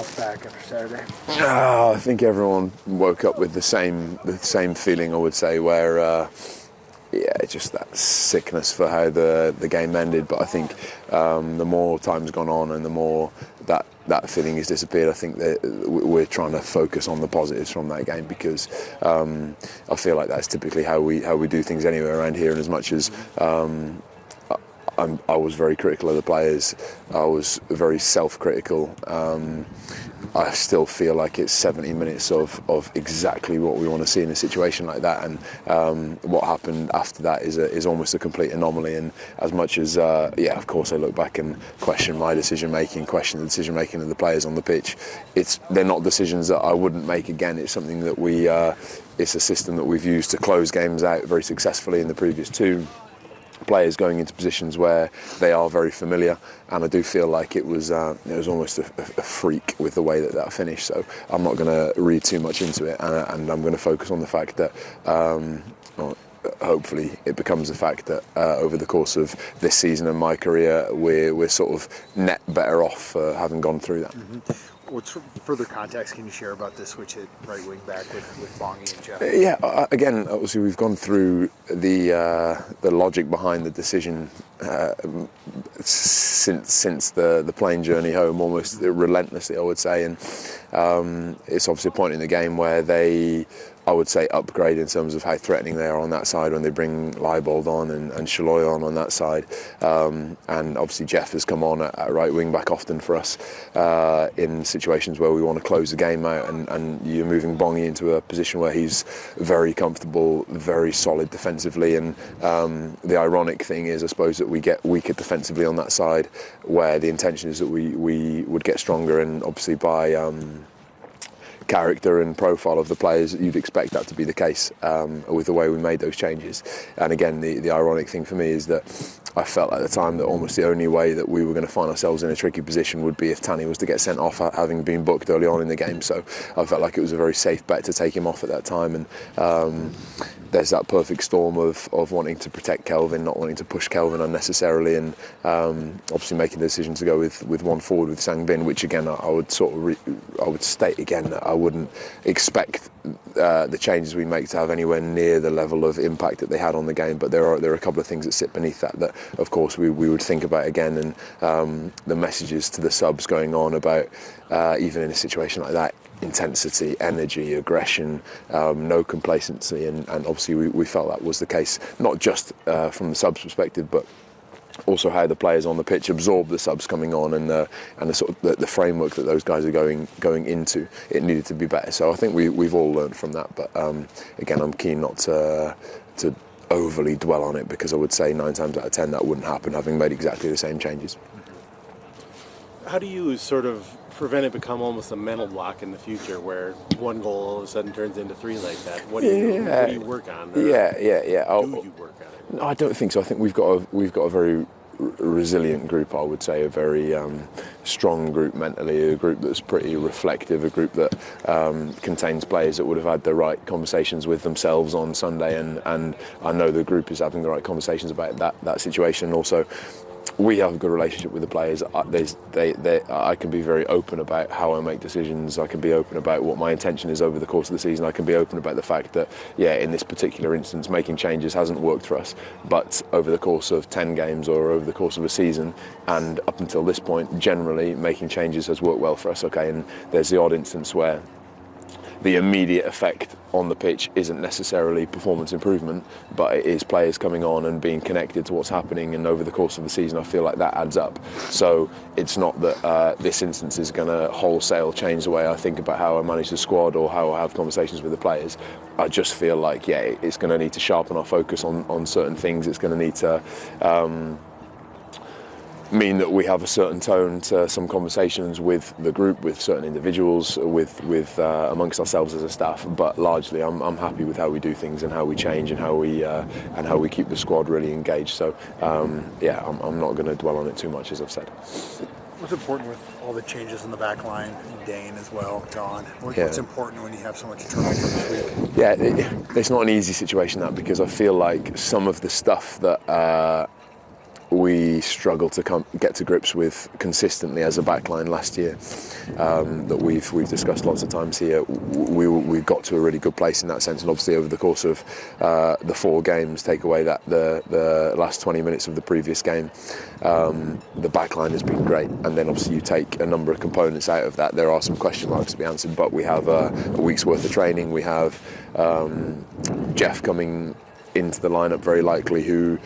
bounce back after Saturday? I think everyone woke up with the same feeling, I would say, where just that sickness for how the game ended. But I think the more time's gone on and the more that feeling has disappeared, I think that we're trying to focus on the positives from that game, because I feel like that's typically how we do things anywhere around here. And as much as I was very critical of the players, I was very self-critical. I still feel like it's 70 minutes of exactly what we want to see in a situation like that, and what happened after that is almost a complete anomaly. And as much as of course I look back and question my decision making, question the decision making of the players on the pitch, they're not decisions that I wouldn't make again. It's something that it's a system that we've used to close games out very successfully in the previous two. Players going into positions where they are very familiar, and I do feel like it was almost a freak with the way that finished. So I'm not going to read too much into it, and I'm going to focus on the fact that hopefully it becomes a fact that over the course of this season and my career, we're sort of net better off for having gone through that. Mm-hmm. What further context can you share about the switch at right wing back with Bongi and Jeff? Again, obviously we've gone through the logic behind the decision since the plane journey home, almost relentlessly, I would say. And it's obviously a point in the game where they, I would say, upgrade in terms of how threatening they are on that side when they bring Leibold on and Shaloy on that side. And obviously Jeff has come on at right wing back often for us in situations where we want to close the game out, and you're moving Bongi into a position where he's very comfortable, very solid defensively. And the ironic thing is, I suppose, that we get weaker defensively on that side, where the intention is that we would get stronger, and obviously by character and profile of the players, you'd expect that to be the case with the way we made those changes. And again, the ironic thing for me is that I felt at the time that almost the only way that we were going to find ourselves in a tricky position would be if Tanny was to get sent off, having been booked early on in the game. So I felt like it was a very safe bet to take him off at that time. And there's that perfect storm of wanting to protect Kelvin, not wanting to push Kelvin unnecessarily, and obviously making the decision to go with one forward with Sang-bin, which again I would I would state again that I wouldn't expect the changes we make to have anywhere near the level of impact that they had on the game. But there are a couple of things that sit beneath that of course we would think about again, and the messages to the subs going on about even in a situation like that, intensity, energy, aggression, no complacency, and obviously we felt that was the case, not just from the subs perspective, but also how the players on the pitch absorb the subs coming on, and the sort of the framework that those guys are going into. It needed to be better. So I think we've all learned from that. But again, I'm keen not to overly dwell on it, because I would say 9 times out of 10 that wouldn't happen, having made exactly the same changes. How do you sort of prevent it become almost a mental block in the future, where one goal all of a sudden turns into 3 like that? What do you work on? Do you work on it? No, I don't think so. I think we've got a very resilient group, I would say, a very strong group mentally, a group that's pretty reflective, a group that contains players that would have had the right conversations with themselves on Sunday, and I know the group is having the right conversations about that situation. And also, we have a good relationship with the players. I can be very open about how I make decisions. I can be open about what my intention is over the course of the season. I can be open about the fact that, in this particular instance, making changes hasn't worked for us. But over the course of 10 games or over the course of a season, and up until this point, generally, making changes has worked well for us. Okay, and there's the odd instance where the immediate effect on the pitch isn't necessarily performance improvement, but it is players coming on and being connected to what's happening, and over the course of the season I feel like that adds up. So it's not that this instance is going to wholesale change the way I think about how I manage the squad or how I have conversations with the players. I just feel like it's going to need to sharpen our focus on certain things. It's going to need to mean that we have a certain tone to some conversations with the group, with certain individuals, with amongst ourselves as a staff. But largely, I'm happy with how we do things and how we change and how we keep the squad really engaged. So I'm not going to dwell on it too much, as I've said. What's important with all the changes in the back line, Dane as well, John? What's important when you have so much turnover this week? Yeah, it's not an easy situation, that, because I feel like some of the stuff that we struggled to get to grips with consistently as a backline last year, that we've discussed lots of times here. We got to a really good place in that sense, and obviously over the course of the 4 games, take away that the last 20 minutes of the previous game, the backline has been great. And then obviously you take a number of components out of that, there are some question marks to be answered, but we have a week's worth of training. We have Jeff coming into the lineup very likely, who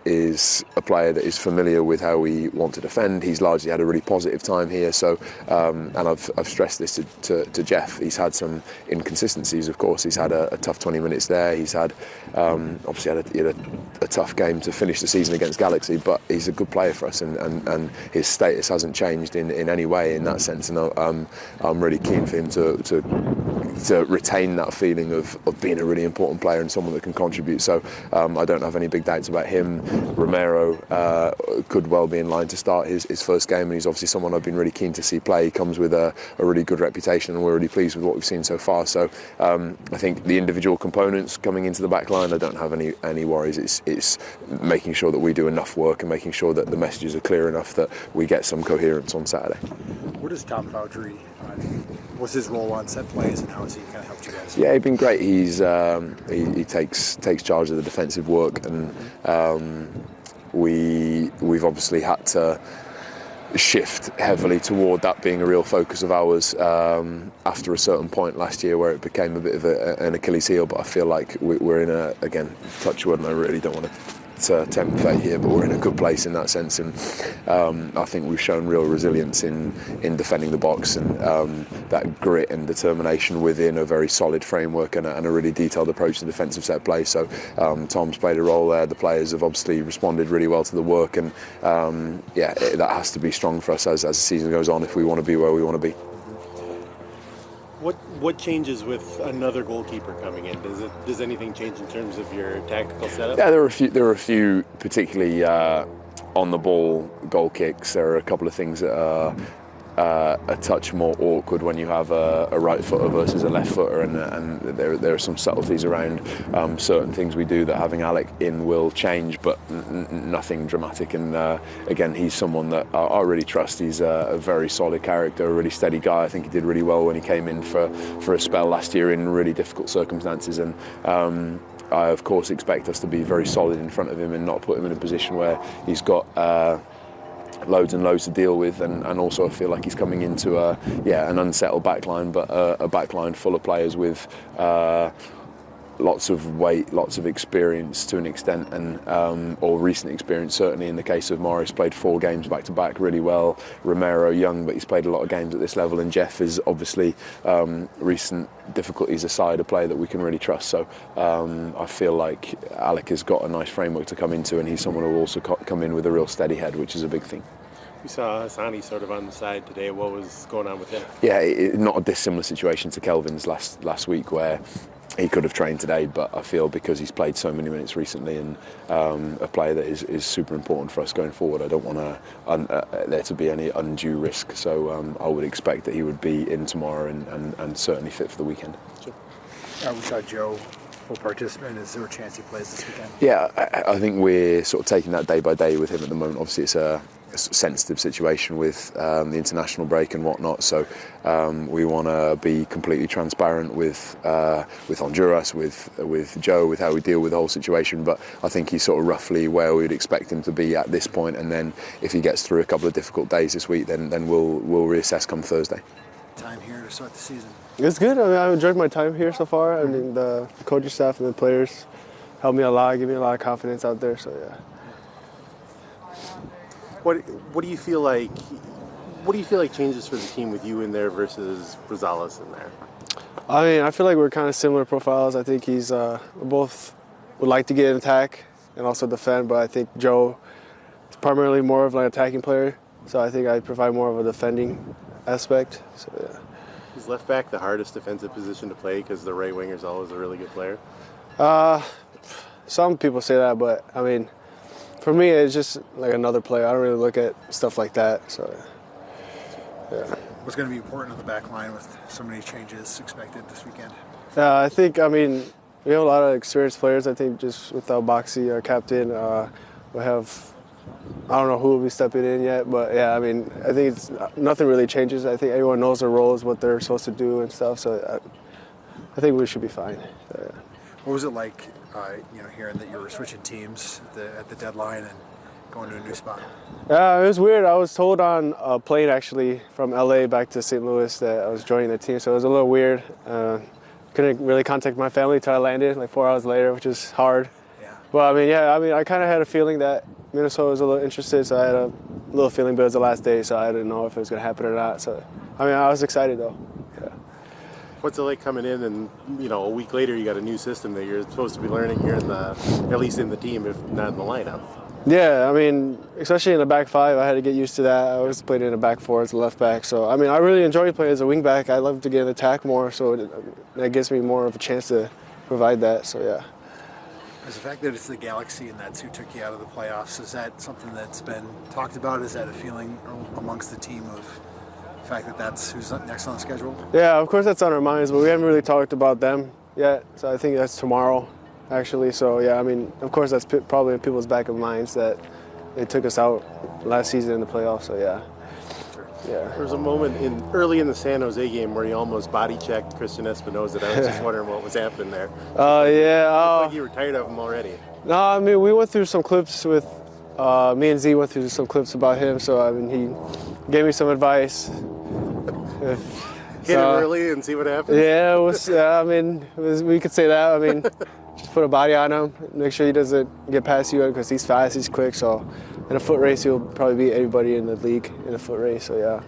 is a player that is familiar with how we want to defend. He's largely had a really positive time here, so and I've stressed this to Jeff. He's had some inconsistencies, of course. He's had a tough 20 minutes there. He's had obviously had a tough game to finish the season against Galaxy, but he's a good player for us, and his status hasn't changed in any way in that sense, and I'm really keen for him to retain that feeling of being a really important player and someone that can contribute. So I don't have any big doubts about him. Romero could well be in line to start his first game, and he's obviously someone I've been really keen to see play. He comes with a really good reputation, and we're really pleased with what we've seen so far. So I think the individual components coming into the back line, I don't have any worries. It's making sure that we do enough work and making sure that the messages are clear enough that we get some coherence on Saturday. What is Tom Foudry? What's his role on set plays, and how has he kind of helped you guys? Yeah, he's been great. He's he takes charge of the defensive work, and we've obviously had to shift heavily toward that being a real focus of ours after a certain point last year where it became a bit of an Achilles heel. But I feel like we're in again, touch wood, and I really don't want to tempt fate here, but we're in a good place in that sense, and I think we've shown real resilience in defending the box, and that grit and determination within a very solid framework and a really detailed approach to defensive set play. So Tom's played a role there. The players have obviously responded really well to the work, and that has to be strong for us as the season goes on if we want to be where we want to be. What changes with another goalkeeper coming in? Does anything change in terms of your tactical setup? Yeah, there are a few particularly on the ball goal kicks. There are a couple of things that are a touch more awkward when you have a right footer versus a left footer, and there are some subtleties around certain things we do that having Alec in will change, but nothing dramatic. And again, he's someone that I really trust. He's a very solid character, a really steady guy. I think he did really well when he came in for a spell last year in really difficult circumstances, and I of course expect us to be very solid in front of him and not put him in a position where he's got loads and loads to deal with, and also I feel like he's coming into an unsettled backline, but a backline full of players with lots of weight, lots of experience to an extent, and or recent experience. Certainly in the case of Morris, played 4 games back to back really well. Romero, young, but he's played a lot of games at this level, and Jeff is obviously, recent difficulties aside, a player that we can really trust. So I feel like Alec has got a nice framework to come into, and he's someone who will also come in with a real steady head, which is a big thing. We saw Hassani sort of on the side today. What was going on with him? Yeah, not a dissimilar situation to Kelvin's last week, where he could have trained today, but I feel because he's played so many minutes recently, and a player that is super important for us going forward, I don't want there to be any undue risk. So I would expect that he would be in tomorrow and certainly fit for the weekend. Sure. We saw Joe full participant. Is there a chance he plays this weekend? Yeah, I think we're sort of taking that day by day with him at the moment. Obviously, it's a sensitive situation with the international break and whatnot, so we want to be completely transparent with Honduras, with Joe, with how we deal with the whole situation. But I think he's sort of roughly where we would expect him to be at this point, and then if he gets through a couple of difficult days this week, then we'll reassess come Thursday. Time here to start the season. It's good. I mean, I've enjoyed my time here so far. I mean, the coaching staff and the players helped me a lot, give me a lot of confidence out there. So yeah. What do you feel like? What do you feel like changes for the team with you in there versus Rosales in there? I mean, I feel like we're kind of similar profiles. I think we both would like to get in attack and also defend, but I think Joe is primarily more of an attacking player. So I think I provide more of a defending aspect. So yeah. Is left back the hardest defensive position to play because the right winger is always a really good player? Some people say that, but I mean, for me, it's just like another player. I don't really look at stuff like that. So yeah. What's going to be important on the back line with so many changes expected this weekend? I mean, we have a lot of experienced players. I think just without Boxy, our captain, we have. I don't know who will be stepping in yet, but yeah, I mean, I think nothing really changes. I think everyone knows their roles, what they're supposed to do and stuff. So I think we should be fine. What was it like, hearing that you were switching teams at the deadline and going to a new spot? Yeah, it was weird. I was told on a plane actually from LA back to St. Louis that I was joining the team, so it was a little weird. Couldn't really contact my family until I landed, like 4 hours later, which is hard. Yeah. But I kind of had a feeling that Minnesota was a little interested, so I had a little feeling, but it was the last day, so I didn't know if it was going to happen or not. So, I was excited though. Yeah. What's it like coming in and, a week later you got a new system that you're supposed to be learning here at least in the team, if not in the lineup? Yeah, I mean, especially in the back five, I had to get used to that. I was playing in the back four as a left back, so I really enjoy playing as a wing back. I love to get in attack more, so that gives me more of a chance to provide that. So yeah. Is the fact that it's the Galaxy and that's who took you out of the playoffs, is that something that's been talked about? Is that a feeling amongst the team of the fact that that's who's next on the schedule? Yeah, of course that's on our minds, but we haven't really talked about them yet. So I think that's tomorrow, actually. So yeah, of course that's probably in people's back of minds that they took us out last season in the playoffs. So yeah. Yeah. There was a moment early in the San Jose game where he almost body checked Christian Espinoza. I was just wondering what was happening there. Yeah. Like you were tired of him already. No, we went through some clips with me and Z went through some clips about him. So he gave me some advice. Hit him early and see what happens. Yeah, we could say that. Just put a body on him, make sure he doesn't get past you because he's fast, he's quick. So in a foot race, he'll probably beat everybody in the league in a foot race. So yeah.